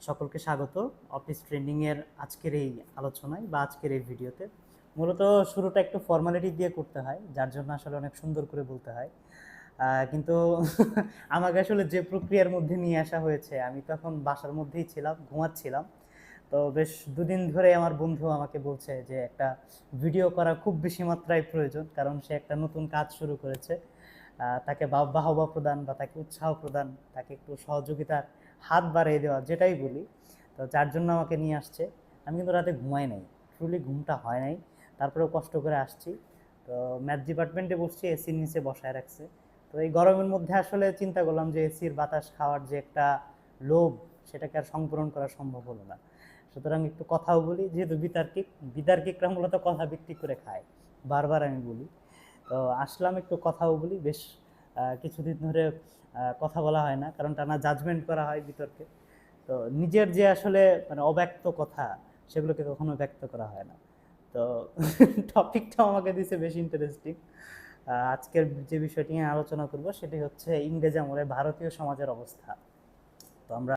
সকলকে স্বাগত office trending এর আজকের এই আলোচনায় বা আজকের এই ভিডিওতে। মূলত শুরুটা একটু ফর্মালিটি দিয়ে করতে হয়, যার জন্য আসলে অনেক সুন্দর করে বলতে হয়। কিন্তু আমাকে আসলে যে প্রক্রিয়ার মধ্যে নিয়ে আসা হয়েছে, আমি তখন বাসার মধ্যেই ছিলাম, ঘুমাচ্ছিলাম। তো বেশ দুদিন ধরে আমার বন্ধু আমাকে বলছে যে একটা ভিডিও করা খুব বেশি মাত্রায় প্রয়োজন, কারণ সে একটা নতুন কাজ শুরু করেছে। তাকে বাহবা প্রদান বা তাকে উৎসাহ প্রদান, তাকে একটু সহযোগিতার হাত বাড়িয়ে দেওয়া, যেটাই বলি। তো যার জন্য আমাকে নিয়ে আসছে। আমি কিন্তু রাতে ঘুমাই নাই, ট্রুলি ঘুমটা হয় নাই, তারপরেও কষ্ট করে আসছি। তো ম্যাথ ডিপার্টমেন্টে বসছি, এসির নিচে বসায় রাখছে। তো এই গরমের মধ্যে আসলে চিন্তা করলাম যে এসির বাতাস খাওয়ার যে একটা লোভ, সেটাকে আর সংপূরণ করা সম্ভব হলো না। সুতরাং একটু কথাও বলি, যেহেতু বিতার্কিক, বিতার্কিকরা মূলত কথা বিক্রি করে খায়, বারবার আমি বলি। তো আসলাম একটু কথাও বলি। বেশ কিছুদিন ধরে কথা বলা হয় না, কারণ টানা জাজমেন্ট করা হয় বিতর্কে। তো নিজের যে আসলে মানে অব্যক্ত কথা, সেগুলোকে কখনো ব্যক্ত করা হয় না। তো টপিকটাও আমাকে দিছে বেশ ইন্টারেস্টিং। আজকের যে বিষয়টি নিয়ে আলোচনা করব সেটি হচ্ছে ইংরেজ আমলে ভারতীয় সমাজের অবস্থা। তো আমরা